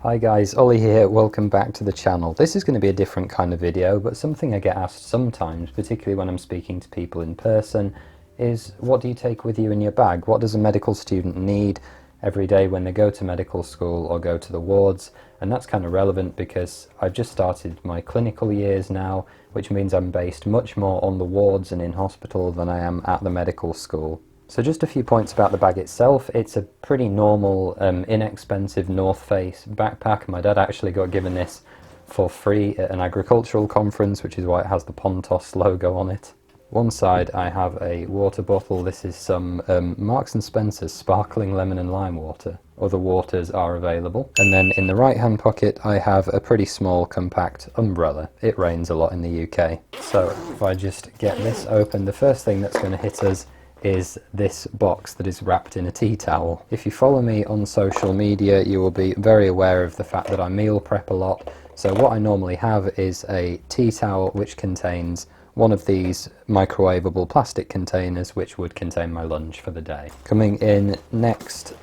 Hi guys, Ollie here, welcome back to the channel. This is going to be a different kind of video, but something I get asked sometimes, particularly when I'm speaking to people in person, is what do you take with you in your bag? What does a medical student need every day when they go to medical school or go to the wards? And that's kind of relevant because I've just started my clinical years now, which means I'm based much more on the wards and in hospital than I am at the medical school. So just a few points about the bag itself. It's a pretty normal, inexpensive North Face backpack. My dad actually got given this for free at an agricultural conference, which is why it has the Pontos logo on it. One side I have a water bottle. This is some Marks & Spencer's sparkling lemon and lime water. Other waters are available. And then in the right hand pocket I have a pretty small compact umbrella. It rains a lot in the UK. So if I just get this open, the first thing that's going to hit us is this box that is wrapped in a tea towel. If you follow me on social media, you will be very aware of the fact that I meal prep a lot. So what I normally have is a tea towel which contains one of these microwavable plastic containers which would contain my lunch for the day. Coming in next,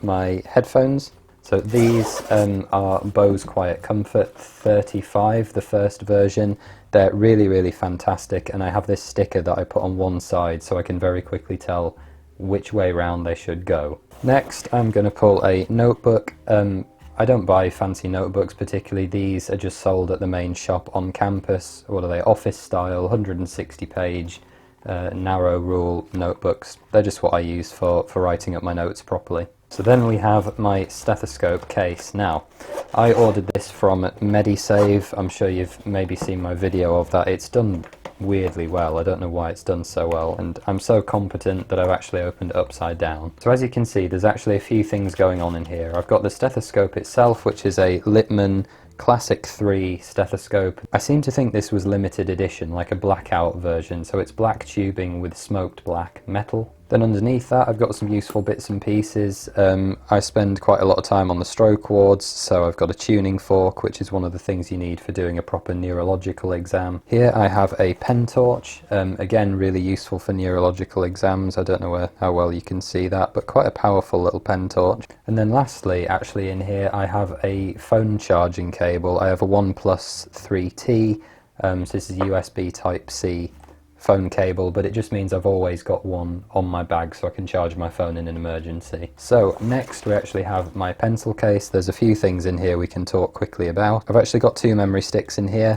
my headphones. So these are Bose Quiet Comfort 35, the first version. They're really fantastic, and I have this sticker that I put on one side so I can very quickly tell which way round they should go. Next I'm going to pull a notebook. I don't buy fancy notebooks particularly. These are just sold at the main shop on campus. What are they? Office style, 160 page narrow rule notebooks. They're just what I use for writing up my notes properly. So then we have my stethoscope case. Now, I ordered this from MediSave. I'm sure you've maybe seen my video of that. It's done weirdly well. I don't know why it's done so well, and I'm so competent that I've actually opened it upside down. So as you can see, there's actually a few things going on in here. I've got the stethoscope itself, which is a Littmann Classic 3 stethoscope. I seem to think this was limited edition, like a blackout version, so it's black tubing with smoked black metal. Then underneath that I've got some useful bits and pieces. I spend quite a lot of time on the stroke wards, so I've got a tuning fork, which is one of the things you need for doing a proper neurological exam. Here I have a pen torch, again really useful for neurological exams. I don't know how well you can see that, but quite a powerful little pen torch. And then lastly, actually in here I have a phone charging cable. I have a OnePlus 3T, so this is USB Type-C phone cable, but it just means I've always got one on my bag so I can charge my phone in an emergency. So next we actually have my pencil case. There's a few things in here we can talk quickly about. I've actually got two memory sticks in here,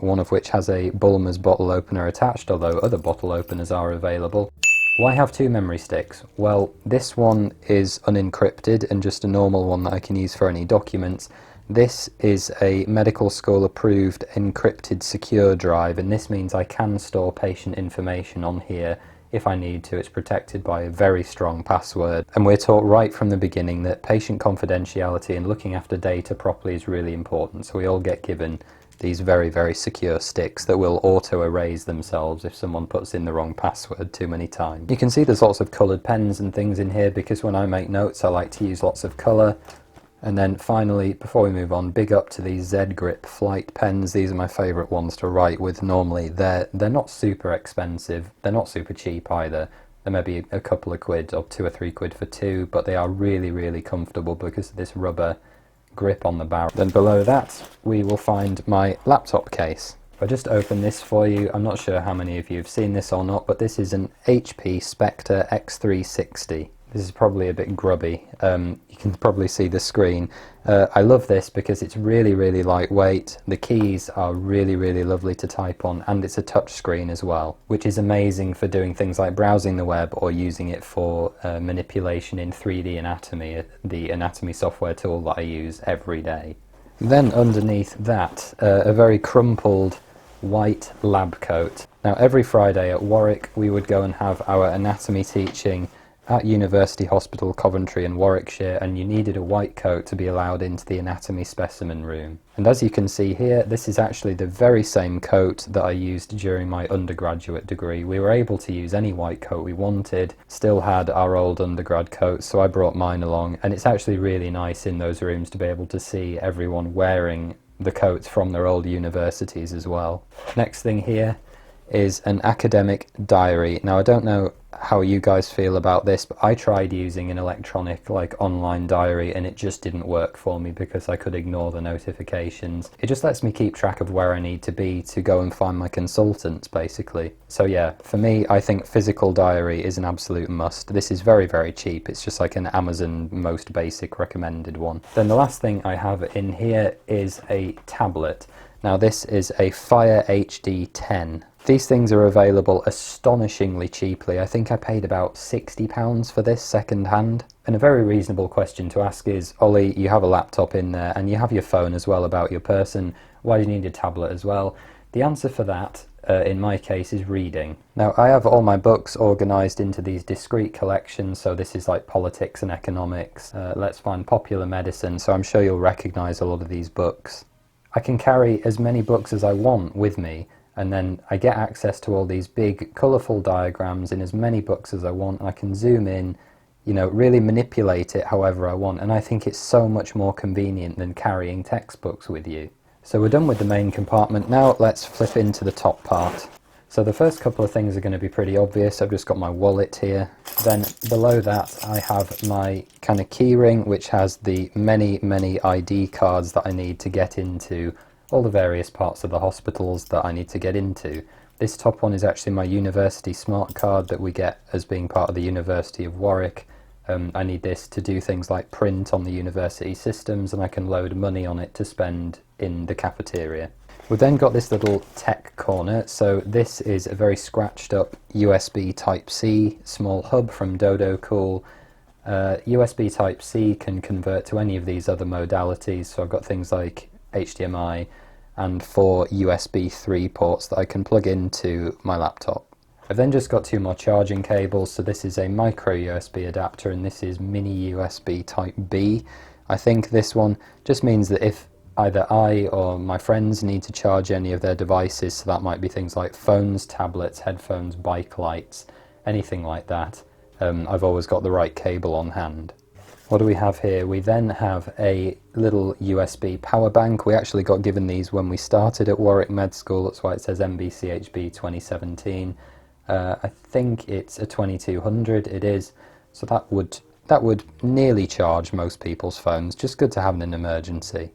one of which has a Bulmer's bottle opener attached, although other bottle openers are available. Why have two memory sticks? Well, this one is unencrypted and just a normal one that I can use for any documents. This is a medical school approved encrypted secure drive, and this means I can store patient information on here if I need to. It's protected by a very strong password, and we're taught right from the beginning that patient confidentiality and looking after data properly is really important, so we all get given these very secure sticks that will auto erase themselves if someone puts in the wrong password too many times. You can see there's lots of coloured pens and things in here because when I make notes I like to use lots of colour. And then finally, before we move on, big up to these Z-Grip flight pens. These are my favourite ones to write with normally. They're not super expensive, they're not super cheap either. They're maybe a couple of quid or 2 or 3 quid for two, but they are really comfortable because of this rubber grip on the barrel. Then below that, we will find my laptop case. If I just open this for you, I'm not sure how many of you have seen this or not, but this is an HP Spectre X360. This is probably a bit grubby. You can probably see the screen. I love this because it's really lightweight. The keys are really lovely to type on, and it's a touch screen as well, which is amazing for doing things like browsing the web or using it for manipulation in 3D Anatomy, the anatomy software tool that I use every day. Then underneath that, a very crumpled white lab coat. Now every Friday at Warwick we would go and have our anatomy teaching at University Hospital Coventry in Warwickshire, and you needed a white coat to be allowed into the anatomy specimen room. And as you can see here, this is actually the very same coat that I used during my undergraduate degree. We were able to use any white coat we wanted, still had our old undergrad coats, so I brought mine along, and it's actually really nice in those rooms to be able to see everyone wearing the coats from their old universities as well. Next thing here is an academic diary. Now, I don't know how you guys feel about this, but I tried using an electronic online diary and it just didn't work for me because I could ignore the notifications. It just lets me keep track of where I need to be to go and find my consultants, basically. So yeah, for me, I think physical diary is an absolute must. This is very, very cheap. It's just like an Amazon most basic recommended one. Then the last thing I have in here is a tablet. Now this is a Fire HD 10. These things are available astonishingly cheaply. I think I paid about £60 for this second hand. And a very reasonable question to ask is, Ollie, you have a laptop in there and you have your phone as well about your person. Why do you need a tablet as well? The answer for that, in my case, is reading. Now, I have all my books organised into these discrete collections. So this is like politics and economics. Let's find popular medicine. So I'm sure you'll recognise a lot of these books. I can carry as many books as I want with me. And then I get access to all these big colourful diagrams in as many books as I want, and I can zoom in, really manipulate it however I want, and I think it's so much more convenient than carrying textbooks with you. So we're done with the main compartment. Now let's flip into the top part. So the first couple of things are going to be pretty obvious. I've just got my wallet here. Then below that I have my kind of key ring, which has the many ID cards that I need to get into all the various parts of the hospitals that I need to get into. This top one is actually my university smart card that we get as being part of the University of Warwick. I need this to do things like print on the university systems, and I can load money on it to spend in the cafeteria. We've then got this little tech corner. So this is a very scratched up USB Type-C small hub from Dodo Cool. USB Type-C can convert to any of these other modalities. So I've got things like HDMI and 4 USB 3 ports that I can plug into my laptop. I've then just got 2 more charging cables. So this is a micro USB adapter and this is mini USB Type B. I think this one just means that if either I or my friends need to charge any of their devices, so that might be things like phones, tablets, headphones, bike lights, anything like that, I've always got the right cable on hand. What do we have here? We then have a little USB power bank. We actually got given these when we started at Warwick Med School. That's why it says MBCHB 2017. I think it's a 2200. It is. So that would nearly charge most people's phones. Just good to have in an emergency.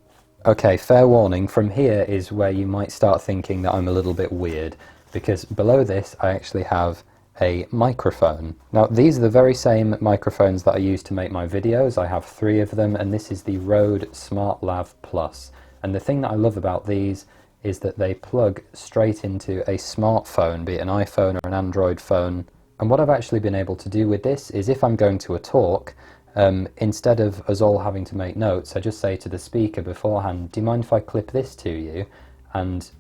Okay, fair warning. From here is where you might start thinking that I'm a little bit weird, because below this I actually have a microphone. Now these are the very same microphones that I use to make my videos. I have 3 of them, and this is the Rode SmartLav Plus. And the thing that I love about these is that they plug straight into a smartphone, be it an iPhone or an Android phone. And what I've actually been able to do with this is, if I'm going to a talk, instead of us all having to make notes, I just say to the speaker beforehand, do you mind if I clip this to you, and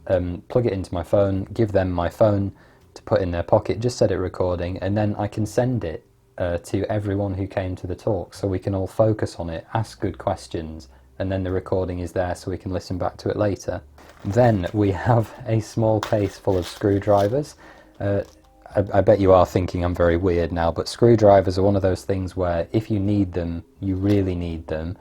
plug it into my phone, give them my phone to put in their pocket, just set it recording, and then I can send it to everyone who came to the talk, so we can all focus on it, ask good questions, and then the recording is there so we can listen back to it later. Then we have a small case full of screwdrivers. I bet you are thinking I'm very weird now, but screwdrivers are one of those things where if you need them, you really need them.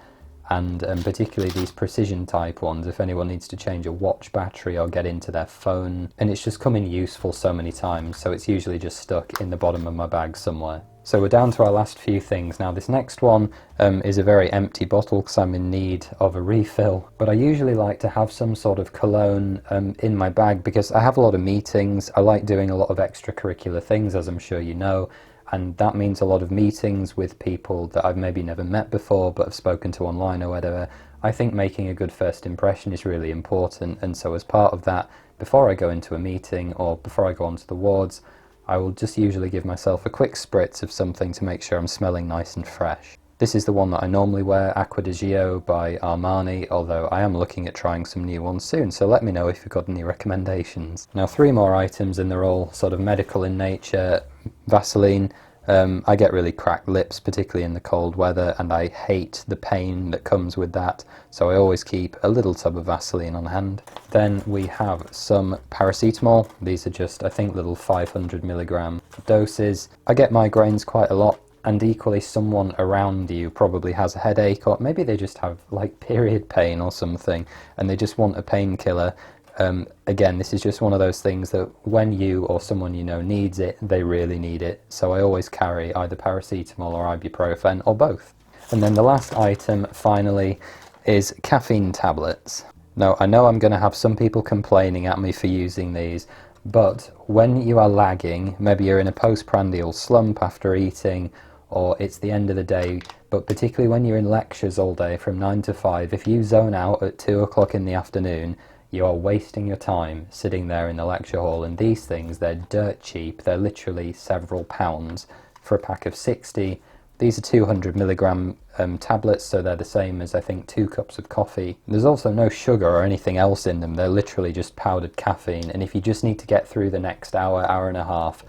And particularly these precision type ones, if anyone needs to change a watch battery or get into their phone, and it's just come in useful so many times, so it's usually just stuck in the bottom of my bag somewhere. So we're down to our last few things. Now this next one is a very empty bottle because I'm in need of a refill, but I usually like to have some sort of cologne in my bag because I have a lot of meetings. I like doing a lot of extracurricular things, as I'm sure you know, and that means a lot of meetings with people that I've maybe never met before but have spoken to online or whatever. I think making a good first impression is really important, and so as part of that, before I go into a meeting or before I go onto the wards, I will just usually give myself a quick spritz of something to make sure I'm smelling nice and fresh. This is the one that I normally wear, Acqua di Gio by Armani, although I am looking at trying some new ones soon, so let me know if you've got any recommendations. Now 3 more items, and they're all sort of medical in nature. Vaseline. I get really cracked lips, particularly in the cold weather, and I hate the pain that comes with that, so I always keep a little tub of Vaseline on hand. Then we have some paracetamol. These are just, I think, little 500 milligram doses. I get migraines quite a lot, and equally someone around you probably has a headache, or maybe they just have like period pain or something, and they just want a painkiller. Again, this is just one of those things that when you or someone you know needs it, they really need it. So I always carry either paracetamol or ibuprofen or both. And then the last item, finally, is caffeine tablets. Now, I know I'm going to have some people complaining at me for using these, but when you are lagging, maybe you're in a postprandial slump after eating, or it's the end of the day, but particularly when you're in lectures all day from 9 to 5, if you zone out at 2 o'clock in the afternoon, you are wasting your time sitting there in the lecture hall. And these things, they're dirt cheap. They're literally several pounds for a pack of 60. These are 200 milligram tablets, so they're the same as, I think, 2 cups of coffee. There's also no sugar or anything else in them. They're literally just powdered caffeine, and if you just need to get through the next hour, hour and a half,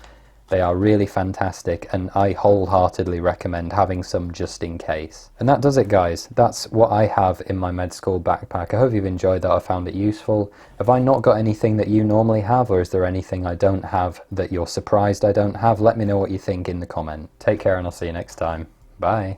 they are really fantastic, and I wholeheartedly recommend having some just in case. And that does it, guys. That's what I have in my med school backpack. I hope you've enjoyed that. I found it useful. Have I not got anything that you normally have, or is there anything I don't have that you're surprised I don't have? Let me know what you think in the comment. Take care, and I'll see you next time. Bye.